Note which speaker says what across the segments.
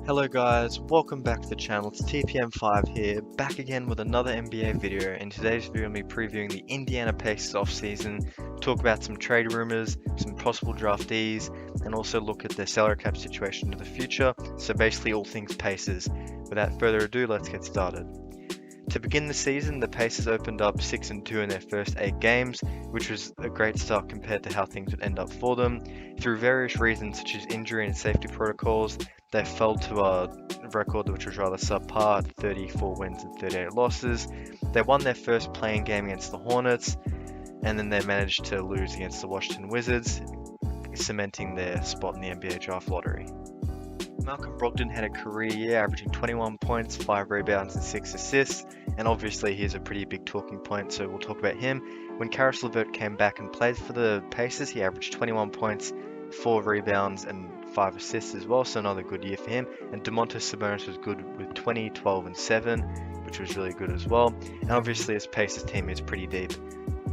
Speaker 1: Hello guys, welcome back to the channel. It's TPM5 here, back again with another NBA video. In today's video, I'm going to be previewing the Indiana Pacers offseason, talk about some trade rumors, some possible draftees, and also look at their salary cap situation into the future. So basically all things Pacers. Without further ado, let's get started. To begin the season, the Pacers opened up 6-2 in their first 8 games, which was a great start compared to how things would end up for them. Through various reasons such as injury and safety protocols, they fell to a record which was rather subpar, 34 wins and 38 losses. They won their first playing game against the Hornets, and then they managed to lose against the Washington Wizards, cementing their spot in the NBA draft lottery. Malcolm Brogdon had a career year, averaging 21 points, 5 rebounds and 6 assists, and obviously he's a pretty big talking point, so we'll talk about him. When Caris LeVert came back and played for the Pacers, he averaged 21 points, 4 rebounds and 5 assists as well, so another good year for him. And Domantas Sabonis was good with 20, 12 and 7, which was really good as well. And obviously this Pacers team is pretty deep.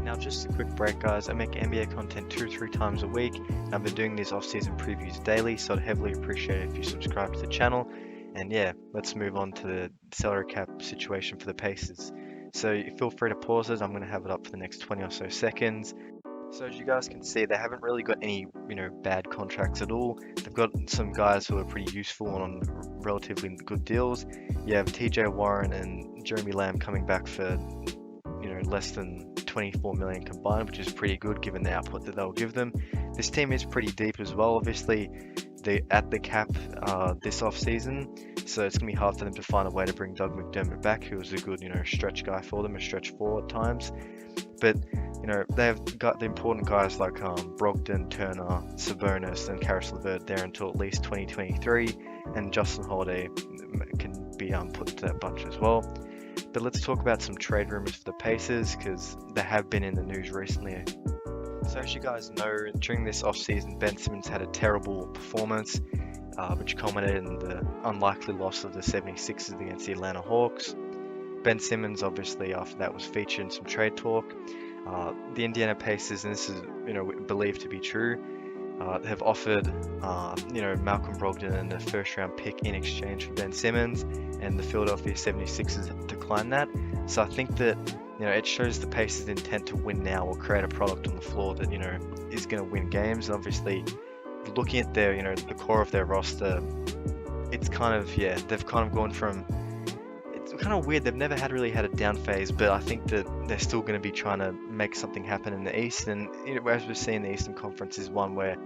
Speaker 1: Now just a quick break guys, I make NBA content 2 or 3 times a week, and I've been doing these off-season previews daily, so I'd heavily appreciate it if you subscribe to the channel. And yeah, let's move on to the salary cap situation for the Pacers. So feel free to pause it, I'm going to have it up for the next 20 or so seconds. So as you guys can see, they haven't really got any, bad contracts at all. They've got some guys who are pretty useful on relatively good deals. You have TJ Warren and Jeremy Lamb coming back for, less than 24 million combined, which is pretty good given the output that they'll give them. This team is pretty deep as well. Obviously, they're at the cap this off season, so it's gonna be hard for them to find a way to bring Doug McDermott back, who was a good, stretch guy for them, a stretch forward at times. But they've got the important guys like Brogdon, Turner, Sabonis, and Caris LeVert there until at least 2023, and Justin Holiday can be put into that bunch as well. But let's talk about some trade rumors for the Pacers, because they have been in the news recently. So as you guys know, during this offseason, Ben Simmons had a terrible performance, which culminated in the unlikely loss of the 76ers against the Atlanta Hawks. Ben Simmons, obviously, after that was featured in some trade talk. The Indiana Pacers, and this is believed to be true, have offered Malcolm Brogdon and a first-round pick in exchange for Ben Simmons, and the Philadelphia 76ers have declined that. So I think that it shows the Pacers' intent to win now, or create a product on the floor that is going to win games. And obviously, looking at their the core of their roster, it's kind of they've kind of gone from. It's kind of weird. They've never really had a down phase, but I think that they're still going to be trying to make something happen in the East. And as we're seeing, the Eastern Conference is one where,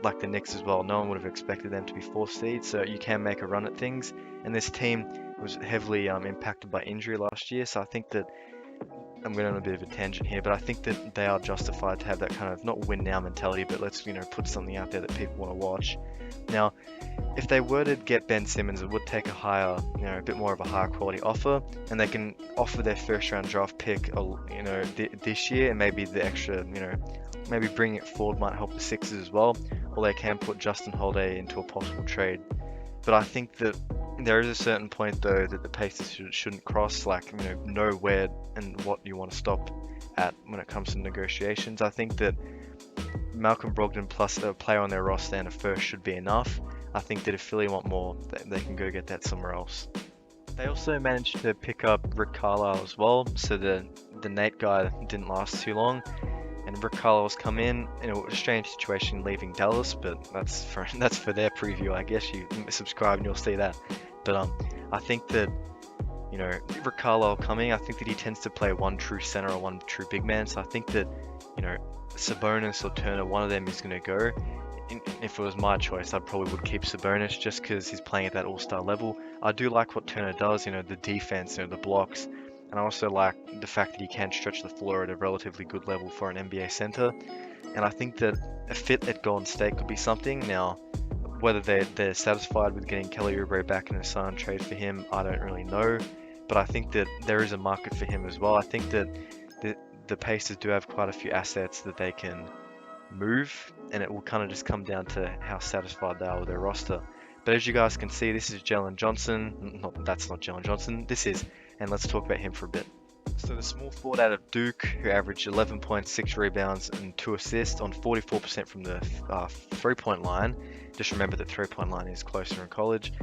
Speaker 1: like the Knicks as well, no one would have expected them to be 4th seed, so you can make a run at things. And this team was heavily impacted by injury last year, so I think that I'm going on a bit of a tangent here, but I think that they are justified to have that kind of not win now mentality, but let's put something out there that people want to watch. Now, if they were to get Ben Simmons, it would take a higher, a bit more of a higher quality offer, and they can offer their first round draft pick, this year, and maybe the extra, maybe bringing it forward might help the Sixers as well, or they can put Justin Holiday into a possible trade. But I think that there is a certain point though that the Pacers shouldn't cross, know where and what you want to stop at when it comes to negotiations. I think that Malcolm Brogdon plus a player on their roster and a first should be enough. I think that if Philly want more, they can go get that somewhere else. They also managed to pick up Rick Carlisle as well, so the Nate guy didn't last too long. And Rick Carlisle's come in a strange situation leaving Dallas, but that's for their preview. I guess you subscribe and you'll see that. But I think that Rick Carlisle coming, I think that he tends to play one true center or one true big man. So I think that Sabonis or Turner, one of them is going to go. If it was my choice, I probably would keep Sabonis just because he's playing at that all-star level. I do like what Turner does, the defense, the blocks, and I also like the fact that he can stretch the floor at a relatively good level for an NBA center. And I think that a fit at Golden State could be something. Now, whether they're satisfied with getting Kelly Oubre back in a sign trade for him, I don't really know. But I think that there is a market for him as well. I think that the Pacers do have quite a few assets that they can move, and it will kind of just come down to how satisfied they are with their roster. But as you guys can see, this is Jalen Johnson. That's not Jalen Johnson. This is, and let's talk about him for a bit. So the small forward out of Duke, who averaged 11.6 rebounds and 2 assists on 44% from the 3-point line. Just remember that 3-point line is closer in college.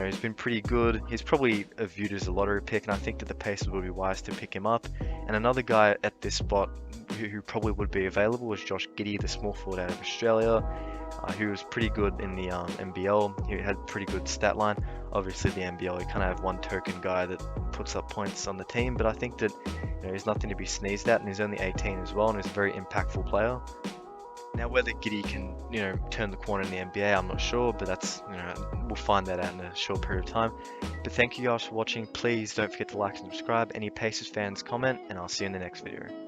Speaker 1: He's been pretty good. He's probably viewed as a lottery pick, and I think that the Pacers would be wise to pick him up. And another guy at this spot who probably would be available was Josh Giddey, the small forward out of Australia, who was pretty good in the NBL. He had pretty good stat line. Obviously, the NBL, you kind of have one token guy that puts up points on the team, but I think that he's nothing to be sneezed at, and he's only 18 as well, and he's a very impactful player. Now, whether Giddey can, turn the corner in the NBA, I'm not sure, but that's, we'll find that out in a short period of time. But thank you guys for watching. Please don't forget to like and subscribe. Any Pacers fans, comment, and I'll see you in the next video.